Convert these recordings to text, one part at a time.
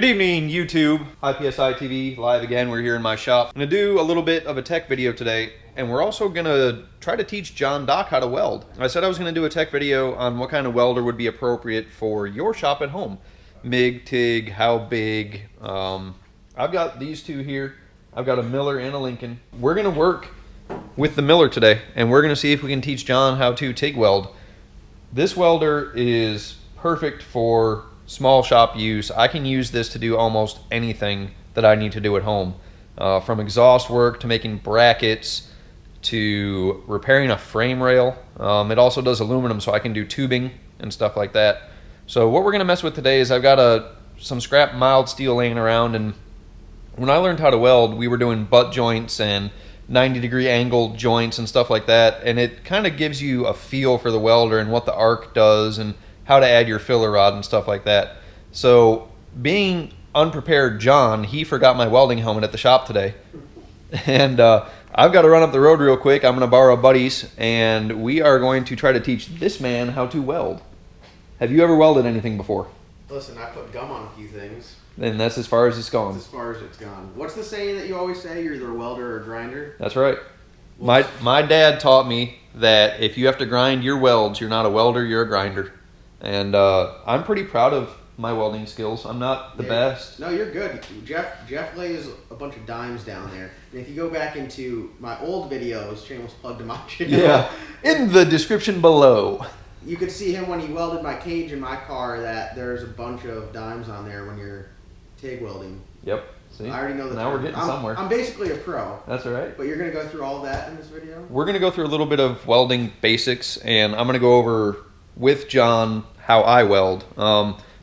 evening, YouTube. HIGH PSI TV, live again. We're here in my shop. I'm gonna do a little bit of a tech video today, and we're also gonna try to teach John Doc how to weld. I said I was gonna do a tech video on what kind of welder would be appropriate for your shop at home. MIG, TIG, how big. I've got these two here. I've got a Miller and a Lincoln. We're gonna work with the Miller today, and we're gonna see if we can teach John how to TIG weld. This welder is perfect for small shop use. I can use this to do almost anything that I need to do at home, from exhaust work to making brackets to repairing a frame rail. It also does aluminum, so I can do tubing and stuff like that. So what we're gonna mess with today is I've got some scrap mild steel laying around, and when I learned how to weld, we were doing butt joints and 90-degree angled joints and stuff like that, and it kind of gives you a feel for the welder and what the arc does and how to add your filler rod and stuff like that. So being unprepared John, he forgot my welding helmet at the shop today. And I've got to run up the road real quick. I'm going to borrow a buddy's, and we are going to try to teach this man how to weld. Have you ever welded anything before? Listen, I put gum on a few things. And that's as far as it's gone. That's as far as it's gone. What's the saying that you always say? You're either a welder or a grinder? That's right. My dad taught me that if you have to grind your welds, you're not a welder, you're a grinder. And I'm pretty proud of my welding skills. I'm not the best. No, you're good. Jeff lays a bunch of dimes down there. And if you go back into my old videos, shameless plug to my channel. Yeah, in the description below. You could see him when he welded my cage in my car, that there's a bunch of dimes on there when you're TIG welding. Yep. See? I already know that. Now we're getting somewhere. I'm basically a pro. That's all right. But you're going to go through all that in this video? We're going to go through a little bit of welding basics, and I'm going to go over with John how I weld.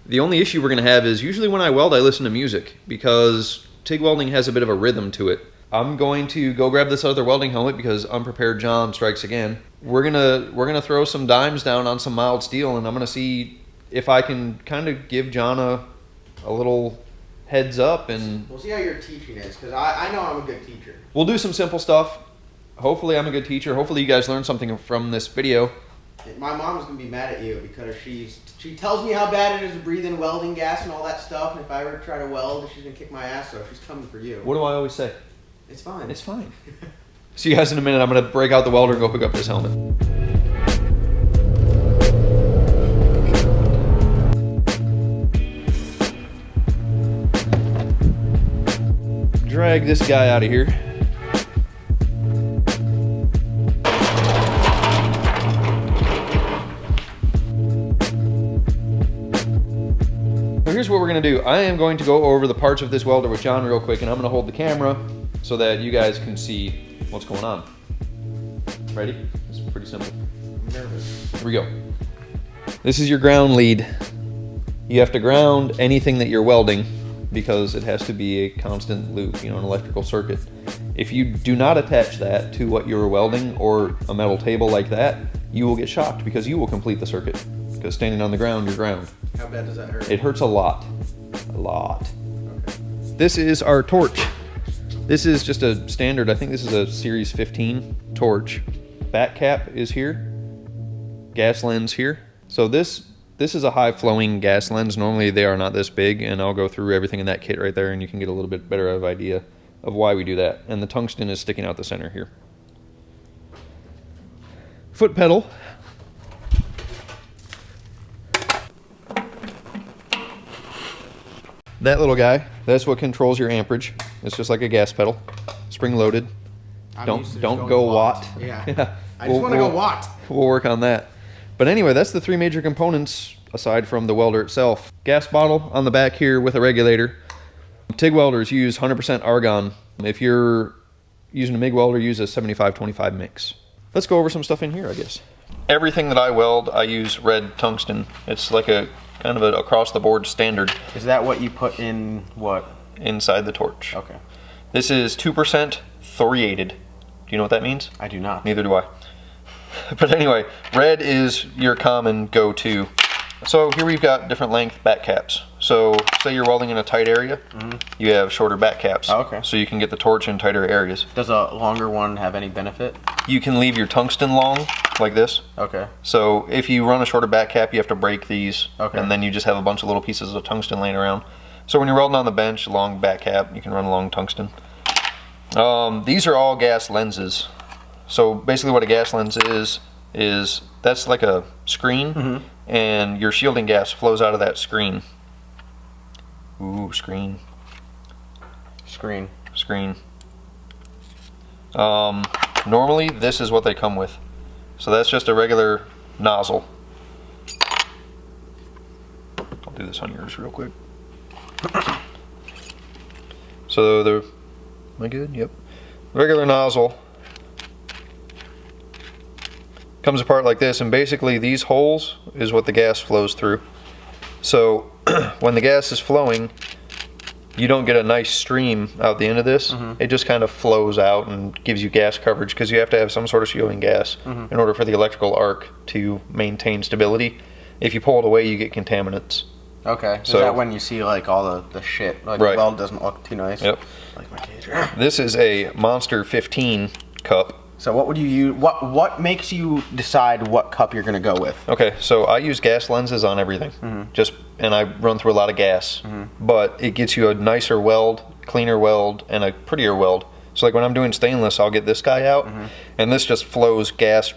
The only issue we're going to have is usually when I weld, I listen to music because TIG welding has a bit of a rhythm to it. I'm going to go grab this other welding helmet because unprepared John strikes again. We're gonna throw some dimes down on some mild steel, and I'm gonna see if I can kind of give John a little heads up, and we'll see how your teaching is, because I know I'm a good teacher. We'll do some simple stuff. Hopefully I'm a good teacher. Hopefully you guys learned something from this video. My mom's gonna be mad at you because she tells me how bad it is to breathe in welding gas and all that stuff, and if I ever try to weld, she's gonna kick my ass, so she's coming for you. What do I always say? It's fine. It's fine. See you guys in a minute. I'm gonna break out the welder and go pick up this helmet. Drag this guy out of here. So here's what we're gonna do. I am going to go over the parts of this welder with John real quick, and I'm gonna hold the camera so that you guys can see what's going on. Ready? It's pretty simple. I'm nervous. Here we go. This is your ground lead. You have to ground anything that you're welding because it has to be a constant loop, an electrical circuit. If you do not attach that to what you're welding or a metal table like that, you will get shocked because you will complete the circuit. Because standing on the ground, you're ground. How bad does that hurt? It hurts a lot. A lot. Okay. This is our torch. This is just a standard, I think this is a series 15 torch. Back cap is here. Gas lens here. So this is a high flowing gas lens. Normally they are not this big, and I'll go through everything in that kit right there and you can get a little bit better of idea of why we do that. And the tungsten is sticking out the center here. Foot pedal. That little guy, that's what controls your amperage. It's just like a gas pedal, spring loaded. Don't go watt. Yeah. I just want to go watt. We'll work on that. But anyway, that's the three major components aside from the welder itself. Gas bottle on the back here with a regulator. TIG welders use 100% argon. If you're using a MIG welder, use a 75-25 mix. Let's go over some stuff in here, I guess. Everything that I weld, I use red tungsten. It's like a kind of an across-the-board standard. Is that what you put in what? Inside the torch. Okay. This is 2% thoriated. Do you know what that means? I do not. Neither do I. But anyway, red is your common go-to. So here we've got different length back caps. So say you're welding in a tight area, you have shorter back caps. Oh, okay. So you can get the torch in tighter areas. Does a longer one have any benefit? You can leave your tungsten long, like this. Okay. So if you run a shorter back cap, you have to break these, okay, and then you just have a bunch of little pieces of tungsten laying around. So when you're welding on the bench, long back cap, you can run a long tungsten. These are all gas lenses. So basically what a gas lens is that's like a screen, and your shielding gas flows out of that screen. Ooh, screen. Normally this is what they come with. So that's just a regular nozzle. I'll do this on yours real quick. So am I good? Yep. Regular nozzle comes apart like this, and basically these holes is what the gas flows through. So when the gas is flowing, you don't get a nice stream out the end of this. It just kind of flows out and gives you gas coverage, because you have to have some sort of shielding gas in order for the electrical arc to maintain stability. If you pull it away, you get contaminants. Okay. So is that when you see like all the shit, like the weld doesn't look too nice? Yep. Like my cage. This is a Monster 15 cup. So what would you use? What makes you decide what cup you're gonna go with? Okay, so I use gas lenses on everything. And I run through a lot of gas. But it gets you a nicer weld, cleaner weld, and a prettier weld. So like when I'm doing stainless, I'll get this guy out, and this just flows gas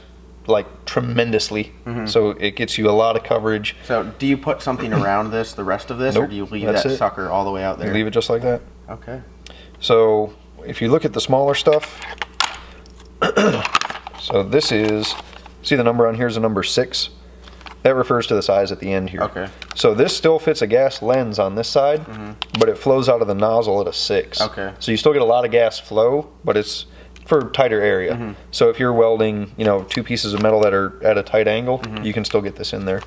like tremendously. So it gets you a lot of coverage. So do you put something around this, the rest of this, Nope, or do you leave that sucker all the way out there? You leave it just like that. Okay. So if you look at the smaller stuff, so this is, see the number on here is a number 6. That refers to the size at the end here. Okay. So this still fits a gas lens on this side, but it flows out of the nozzle at a 6. Okay. So you still get a lot of gas flow, but it's for tighter area. So if you're welding, you know, 2 pieces of metal that are at a tight angle, you can still get this in there.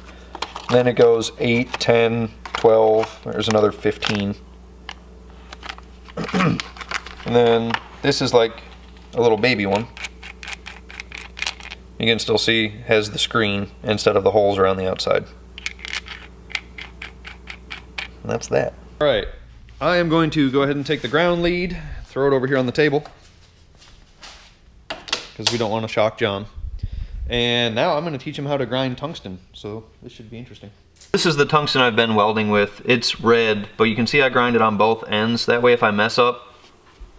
And then it goes 8, 10, 12, there's another 15. And then this is like a little baby one. You can still see has the screen instead of the holes around the outside. And that's that. All right, I am going to go ahead and take the ground lead, throw it over here on the table, because we don't want to shock John. And now I'm going to teach him how to grind tungsten, so this should be interesting. This is the tungsten I've been welding with. It's red, but you can see I grind it on both ends. That way if I mess up,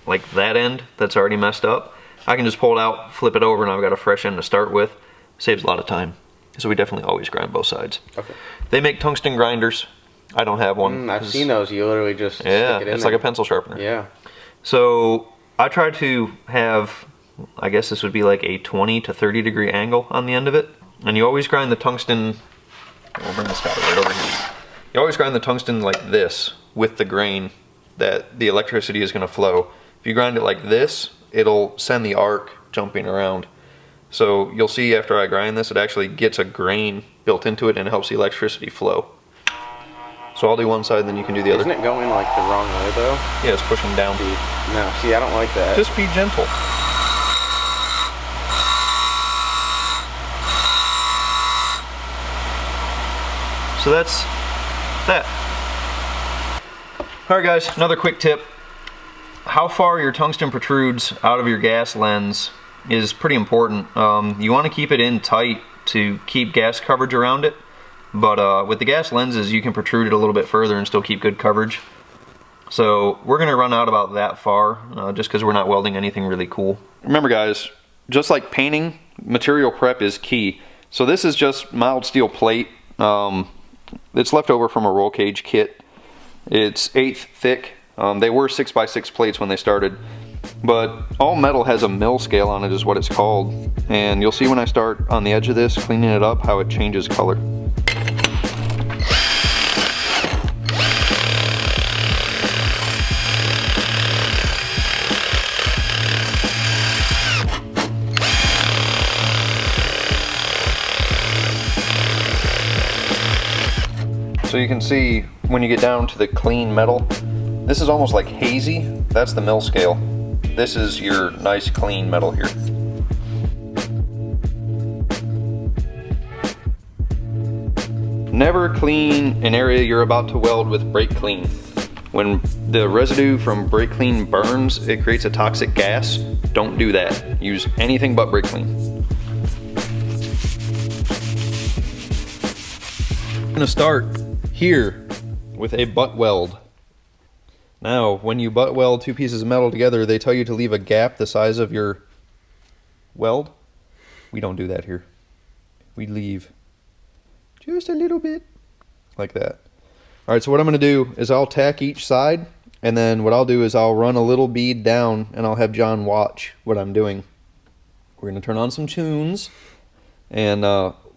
like that end that's already messed up, I can just pull it out, flip it over, and I've got a fresh end to start with. Saves a lot of time. So we definitely always grind both sides. Okay. They make tungsten grinders. I don't have one. I've seen those. You literally just stick it in it's there. like a pencil sharpener. Yeah. So I try to have, I guess this would be like a 20 to 30 degree angle on the end of it. And you always grind the tungsten, we'll bring this guy right over here. You always grind the tungsten like this with the grain that the electricity is going to flow. If you grind it like this, it'll send the arc jumping around. So you'll see after I grind this, it actually gets a grain built into it and it helps the electricity flow. So I'll do one side, then you can do the other. Isn't it going like the wrong way though? Yeah, it's pushing down. No, see, I don't like that. Just be gentle. So that's that. All right guys, another quick tip. How far your tungsten protrudes out of your gas lens is pretty important. You want to keep it in tight to keep gas coverage around it, but with the gas lenses you can protrude it a little bit further and still keep good coverage. So we're going to run out about that far just because we're not welding anything really cool. Remember guys, just like painting, material prep is key. So this is just mild steel plate. It's left over from a roll cage kit. It's 1/8 thick. They were 6x6 plates when they started, but all metal has a mill scale on it is what it's called. And you'll see when I start on the edge of this, cleaning it up, how it changes color. So you can see when you get down to the clean metal, this is almost like hazy. That's the mill scale. This is your nice clean metal here. Never clean an area you're about to weld with brake clean. When the residue from brake clean burns, it creates a toxic gas. Don't do that. Use anything but brake clean. I'm gonna start here with a butt weld. Now, when you butt weld two pieces of metal together, they tell you to leave a gap the size of your weld. We don't do that here. We leave just a little bit like that. All right, so what I'm going to do is I'll tack each side, and then what I'll do is I'll run a little bead down, and I'll have John watch what I'm doing. We're going to turn on some tunes, and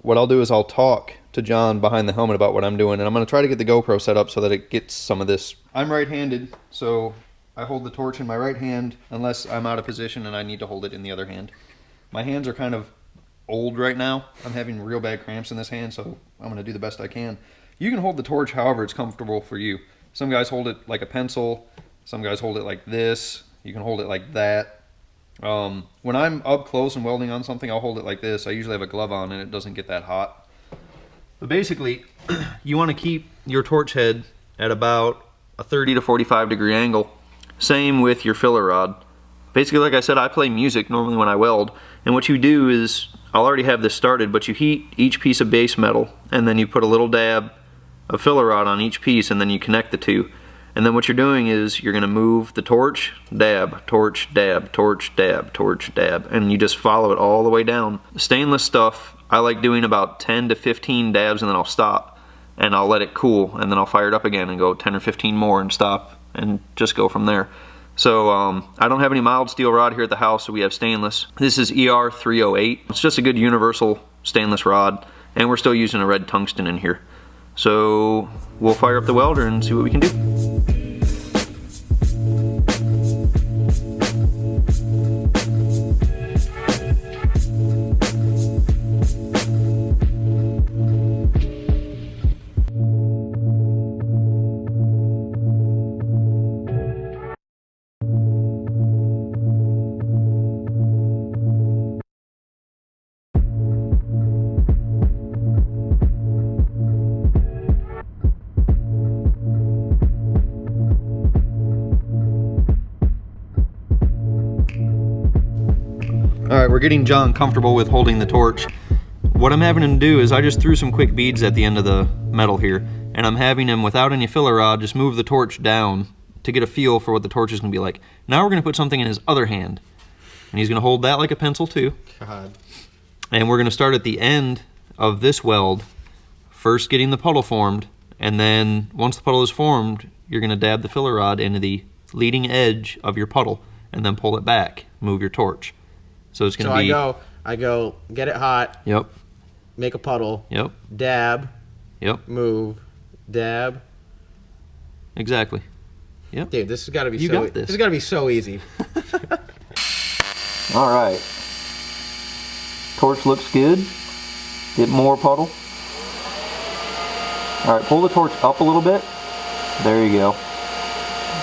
what I'll do is I'll talk to John behind the helmet about what I'm doing, and I'm going to try to get the GoPro set up so that it gets some of this. I'm right-handed, so I hold the torch in my right hand unless I'm out of position and I need to hold it in the other hand. My hands are kind of old right now. I'm having real bad cramps in this hand, so I'm going to do the best I can. You can hold the torch however it's comfortable for you. Some guys hold it like a pencil. Some guys hold it like this. You can hold it like that. When I'm up close and welding on something, I'll hold it like this. I usually have a glove on and it doesn't get that hot. But basically, you want to keep your torch head at about a 30 to 45 degree angle. Same with your filler rod. Basically, like I said, I play music normally when I weld, and what you do is, I'll already have this started, but you heat each piece of base metal, and then you put a little dab of filler rod on each piece, and then you connect the two. And then what you're doing is, you're going to move the torch, dab, torch, dab, torch, dab, torch, dab, and you just follow it all the way down. Stainless stuff, I like doing about 10 to 15 dabs, and then I'll stop, and I'll let it cool, and then I'll fire it up again and go 10 or 15 more and stop, and just go from there. So I don't have any mild steel rod here at the house, so we have stainless. This is ER 308. It's just a good universal stainless rod, and we're still using a red tungsten in here. So we'll fire up the welder and see what we can do. Alright, we're getting John comfortable with holding the torch. What I'm having him do is I just threw some quick beads at the end of the metal here, and I'm having him, without any filler rod, just move the torch down to get a feel for what the torch is going to be like. Now we're going to put something in his other hand, and he's going to hold that like a pencil too. God. And we're going to start at the end of this weld, first getting the puddle formed, and then once the puddle is formed, you're going to dab the filler rod into the leading edge of your puddle, and then pull it back, move your torch. So it's going to be... So I go, get it hot. Yep. Make a puddle. Yep. Dab. Yep. Move. Dab. Exactly. Yep. Dude, this has got to be you so... got this. This has got to be so easy. All right. Torch looks good. Get more puddle. All right, pull the torch up a little bit. There you go.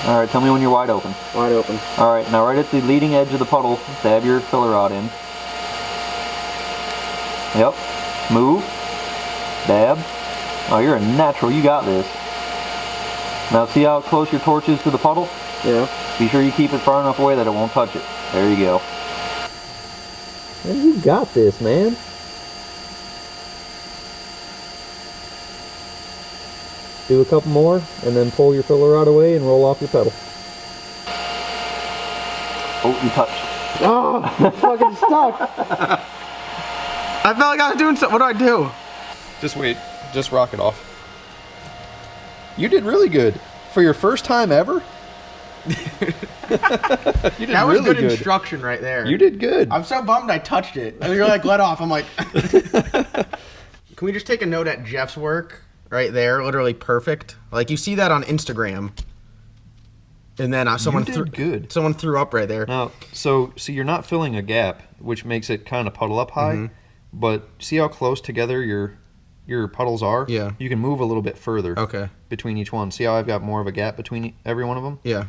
All right, tell me when you're wide open. Wide open. All right, now right at the leading edge of the puddle, dab your filler rod in. Yep. Move. Dab. Oh, you're a natural. You got this. Now see how close your torch is to the puddle? Yeah. Be sure you keep it far enough away that it won't touch it. There you go. Man, you got this, man. Do a couple more, and then pull your filler rod away and roll off your pedal. Oh, you touched. Oh, I'm fucking stuck. I felt like I was doing something. What do I do? Just wait. Just rock it off. You did really good. For your first time ever? You did that was really good instruction right there. You did good. I'm so bummed I touched it. You're like, let off. I'm like... Can we just take a note at Jeff's work? Right there, literally perfect. Like you see that on Instagram, and then someone threw up right there. Now, so see, you're not filling a gap, which makes it kind of puddle up high. But see how close together your puddles are? Yeah. You can move a little bit further. Okay. Between each one. See how I've got more of a gap between every one of them? Yeah.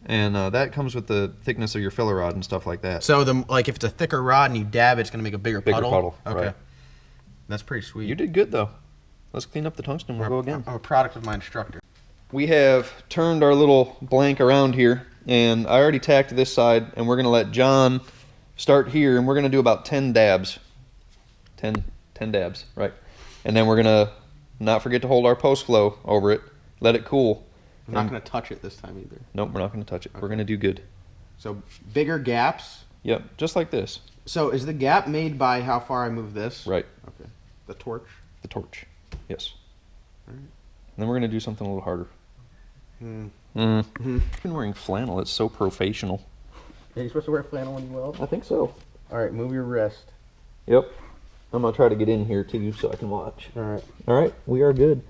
And that comes with the thickness of your filler rod and stuff like that. So if it's a thicker rod and you dab, it's gonna make a bigger puddle. Okay. Right. That's pretty sweet. You did good though. Let's clean up the tungsten. We'll go again. I'm a product of my instructor. We have turned our little blank around here, and I already tacked this side, and we're going to let John start here, and we're going to do about 10 dabs. 10 dabs, right. And then we're going to not forget to hold our post flow over it, let it cool, I'm not going to touch it this time either. Nope, we're not going to touch it. Okay. We're going to do good. So bigger gaps. Yep, just like this. So is the gap made by how far I move this? Right. Okay. The torch? The torch. Yes. All right. And then we're going to do something a little harder. I've been wearing flannel. It's so professional. Are you supposed to wear flannel when you weld? I think so. All right, move your wrist. Yep. I'm going to try to get in here too so I can watch. All right. All right, we are good.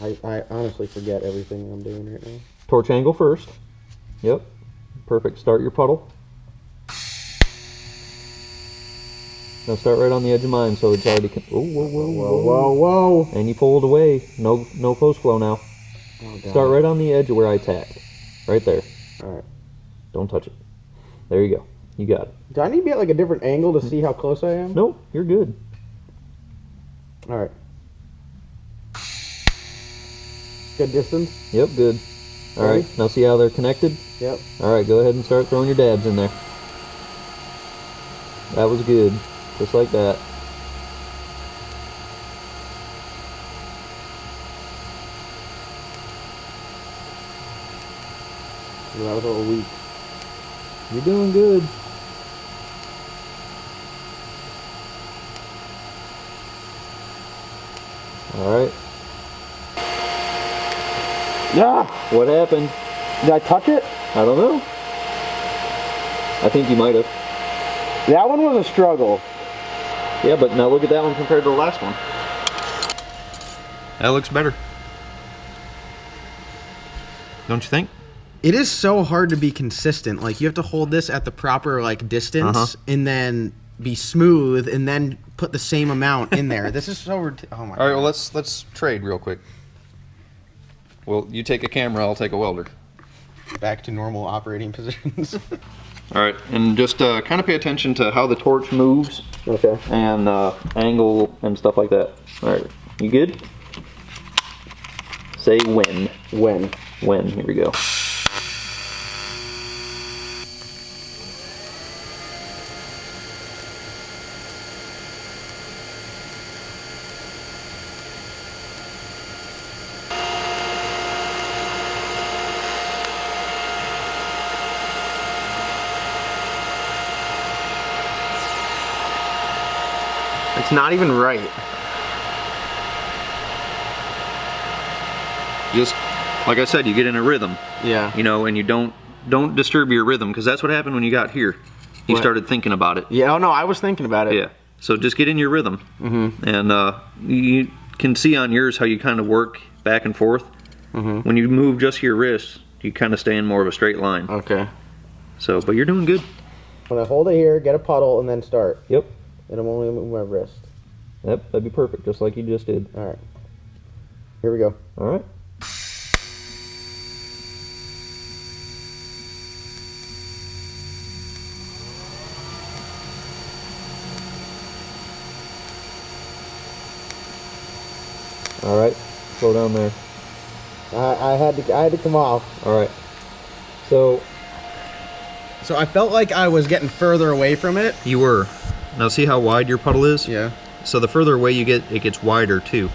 I honestly forget everything I'm doing right now. Torch angle first. Yep. Perfect. Start your puddle. Now start right on the edge of mine so it's already... Oh, whoa, whoa, whoa, Whoa, whoa. And you pull it away. No post flow now. Oh, God. Start right on the edge of where I tacked. Right there. All right. Don't touch it. There you go. You got it. Do I need to be at like a different angle to see how close I am? Nope, you're good. All right. Good distance? Yep, good. All right, now see how they're connected? Yep. All right, go ahead and start throwing your dabs in there. That was good. Just like that. Yeah, that was a little weak. You're doing good. All right. Yeah. What happened? Did I touch it? I don't know. I think you might have. That one was a struggle. Yeah, but now look at that one compared to the last one. That looks better. Don't you think? It is so hard to be consistent. Like, you have to hold this at the proper, like, distance and then be smooth and then put the same amount in there. This is so oh my God. All right, well, let's trade real quick. Well, you take a camera, I'll take a welder. Back to normal operating positions. All right, and just kind of pay attention to how the torch moves. Okay. And angle and stuff like that. All right, you good? Say when. When. When, here we go. It's not even right. Just like I said, you get in a rhythm. Yeah. You know, and you don't disturb your rhythm, because that's what happened when you got here. You started thinking about it. Yeah. Oh no, I was thinking about it. Yeah. So just get in your rhythm, and you can see on yours how you kind of work back and forth. When you move just your wrist, you kind of stay in more of a straight line. Okay. So, but you're doing good. When I hold it here, get a puddle, and then start. Yep. And I'm only moving my wrist. Yep, that'd be perfect, just like you just did. All right. Here we go. All right. All right, slow down there. I had to come off. All right. So I felt like I was getting further away from it. you were. Now see how wide your puddle is? Yeah. So the further away you get, it gets wider too.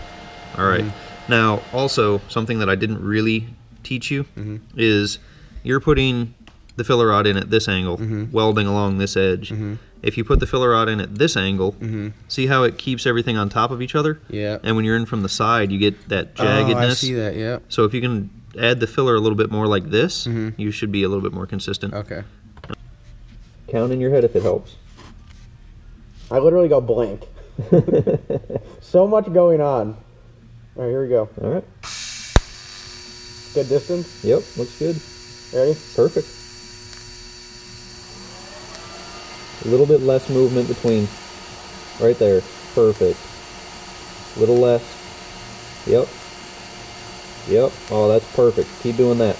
All right. Now, also, something that I didn't really teach you is you're putting the filler rod in at this angle, welding along this edge. If you put the filler rod in at this angle, see how it keeps everything on top of each other? Yeah. And when you're in from the side, you get that jaggedness. Oh, I see that, yeah. So if you can add the filler a little bit more like this, you should be a little bit more consistent. Okay. Count in your head if it helps. I literally go blank. So much going on. All right, here we go. All right. Good distance? Yep, looks good. Ready? Perfect. A little bit less movement between. Right there. Perfect. A little less. Yep. Yep. Oh, that's perfect. Keep doing that.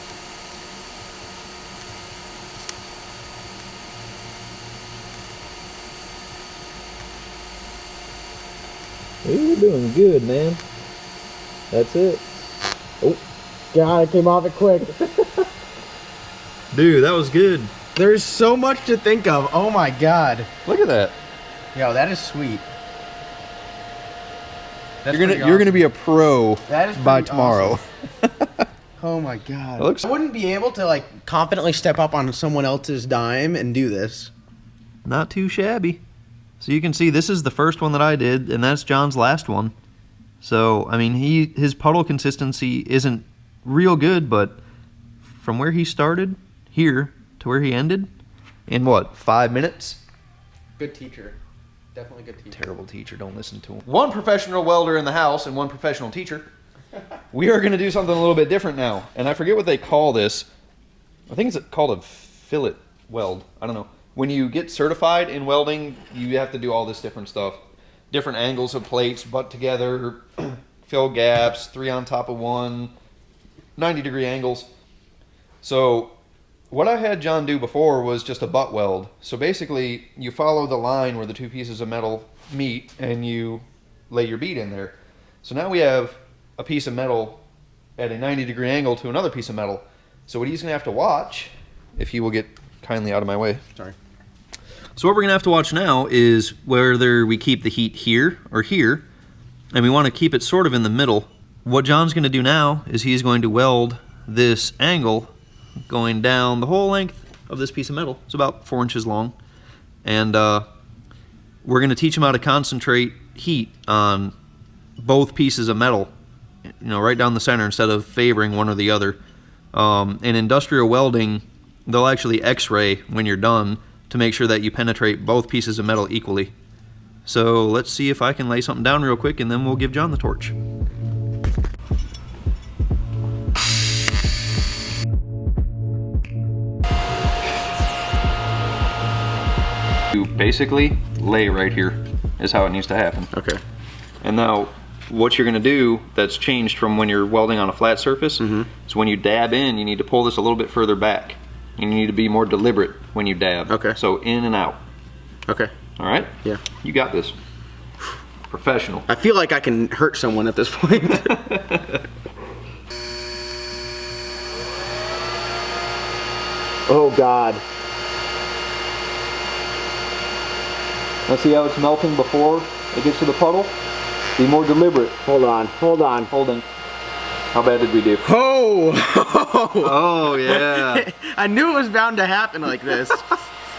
You're doing good, man. That's it. Oh. God, it came off it quick. Dude, that was good. There's so much to think of. Oh my God. Look at that. Yo, that is sweet. That's You're gonna be a pro That is by pretty tomorrow. awesome. Oh my god. I I wouldn't be able to like confidently step up on someone else's dime and do this. Not too shabby. So you can see this is the first one that I did, and that's John's last one. So, I mean, his puddle consistency isn't real good, but from where he started here to where he ended, in what, 5 minutes? Good teacher. Definitely good teacher. Terrible teacher, don't listen to him. One professional welder in the house and one professional teacher. We are going to do something a little bit different now, and I forget what they call this. I think it's called a fillet weld. I don't know. When you get certified in welding, you have to do all this different stuff. Different angles of plates, butt together, fill gaps, 3 on top of 1, 90-degree angles. So what I had John do before was just a butt weld. So basically, you follow the line where the 2 pieces of metal meet, and you lay your bead in there. So now we have a piece of metal at a 90-degree angle to another piece of metal. So what he's going to have to watch, if he will get kindly out of my way. Sorry. So what we're going to have to watch now is whether we keep the heat here or here, and we want to keep it sort of in the middle. What John's going to do now is he's going to weld this angle going down the whole length of this piece of metal. It's about 4 inches long. And we're going to teach him how to concentrate heat on both pieces of metal, you know, right down the center instead of favoring one or the other. In industrial welding, they'll actually x-ray when you're done to make sure that you penetrate both pieces of metal equally. So let's see if I can lay something down real quick, and then we'll give John the torch. You basically lay right here is how it needs to happen. Okay. And now what you're going to do that's changed from when you're welding on a flat surface is when you dab in, you need to pull this a little bit further back. You need to be more deliberate when you dab. Okay. So in and out. Okay. All right? Yeah. You got this. Professional. I feel like I can hurt someone at this point. Oh God. Now see how it's melting before it gets to the puddle? Be more deliberate. Hold on. Holding. How bad did we do? Oh! Oh, yeah. I knew it was bound to happen like this.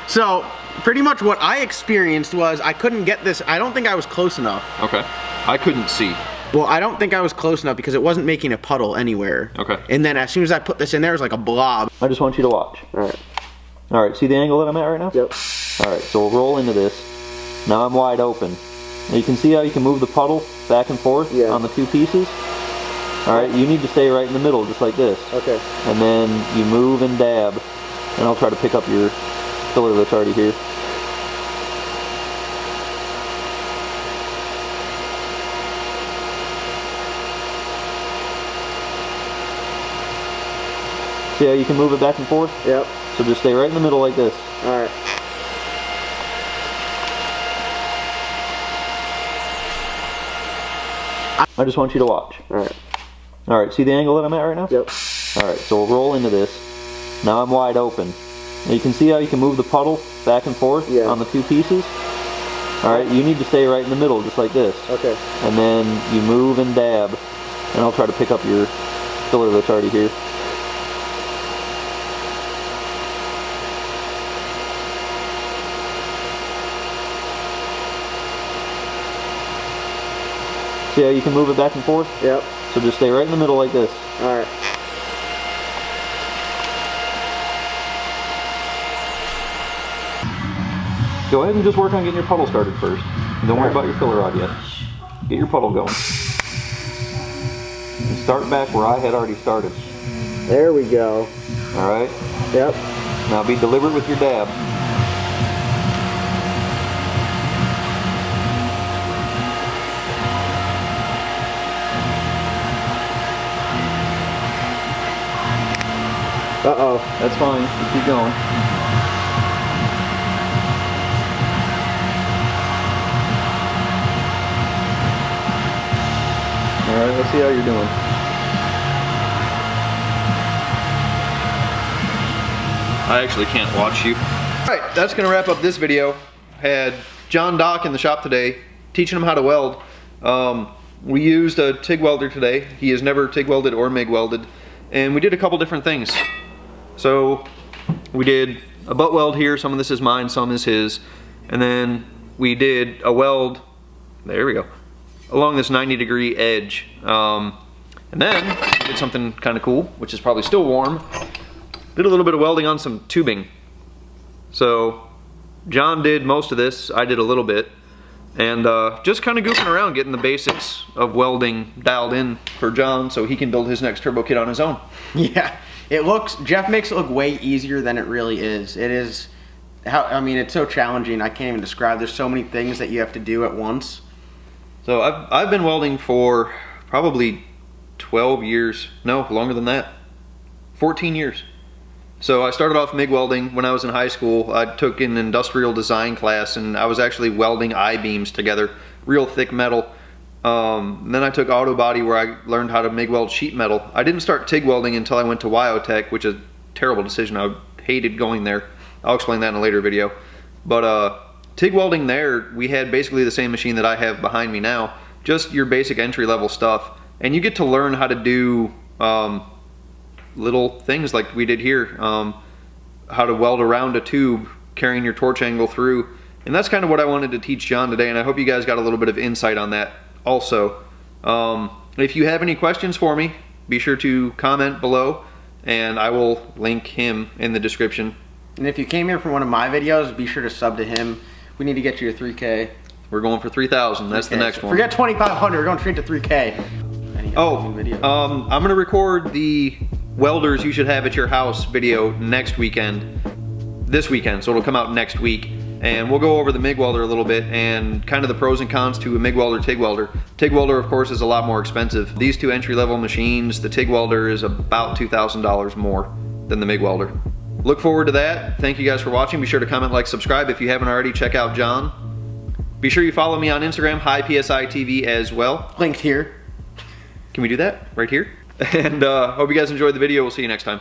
So, pretty much what I experienced was I couldn't get this. I don't think I was close enough. Okay. I couldn't see. Well, I don't think I was close enough because it wasn't making a puddle anywhere. Okay. And then as soon as I put this in there, it was like a blob. I just want you to watch. Alright. Alright, see the angle that I'm at right now? Yep. Alright, so we'll roll into this. Now I'm wide open. Now you can see how you can move the puddle back and forth on the 2 pieces? Alright, you need to stay right in the middle, just like this. Okay. And then you move and dab. And I'll try to pick up your filler that's already here. See how you can move it back and forth? Yep. So just stay right in the middle like this. Alright. I just want you to watch. Alright. Alright, see the angle that I'm at right now? Yep. Alright, so we'll roll into this. Now I'm wide open. Now you can see how you can move the puddle back and forth on the 2 pieces? Alright, you need to stay right in the middle, just like this. Okay. And then you move and dab. And I'll try to pick up your filler that's already here. See how you can move it back and forth? Yep. So just stay right in the middle like this. Alright. Go ahead and just work on getting your puddle started first. Don't worry about your filler rod yet. Get your puddle going. And start back where I had already started. There we go. Alright? Yep. Now be deliberate with your dab. Uh-oh. That's fine. Just keep going. Alright, let's see how you're doing. I actually can't watch you. Alright, that's going to wrap up this video. Had John Dock in the shop today, teaching him how to weld. We used a TIG welder today. He has never TIG welded or MIG welded. and we did a couple different things. So we did a butt weld here, some of this is mine, some is his, and then we did a weld, there we go, along this 90-degree edge. And then we did something kind of cool, which is probably still warm. Did a little bit of welding on some tubing. So John did most of this, I did a little bit, and just kind of goofing around getting the basics of welding dialed in for John so he can build his next turbo kit on his own. Yeah, Jeff makes it look way easier than it really is. It is, I mean, it's so challenging, I can't even describe. There's so many things that you have to do at once. So I've been welding for probably 12 years, no, longer than that, 14 years. So I started off MIG welding when I was in high school. I took an industrial design class and I was actually welding I-beams together, real thick metal. Then I took auto body where I learned how to MIG weld sheet metal. I didn't start TIG welding until I went to Wyotech, which is a terrible decision. I hated going there. I'll explain that in a later video. But TIG welding there, we had basically the same machine that I have behind me now, just your basic entry-level stuff. And you get to learn how to do little things like we did here, how to weld around a tube, carrying your torch angle through. And that's kind of what I wanted to teach John today, and I hope you guys got a little bit of insight on that also. If you have any questions for me, be sure to comment below, and I will link him in the description. And if you came here for one of my videos, be sure to sub to him. We need to get you to 3K. We're going for 3,000. That's the next one. Forget 2,500. We're going straight to 3K. I'm gonna record the welders you should have at your house video next weekend, this weekend, so it'll come out next week, and we'll go over the MIG welder a little bit and kind of the pros and cons to a MIG welder, TIG welder. TIG welder, of course, is a lot more expensive. These two entry-level machines, the TIG welder is about $2,000 more than the MIG welder. Look forward to that. Thank you guys for watching. Be sure to comment, like, subscribe. If you haven't already, check out John. Be sure you follow me on Instagram, HIGH PSI TV as well. Linked here. Can we do that right here? And hope you guys enjoyed the video. We'll see you next time.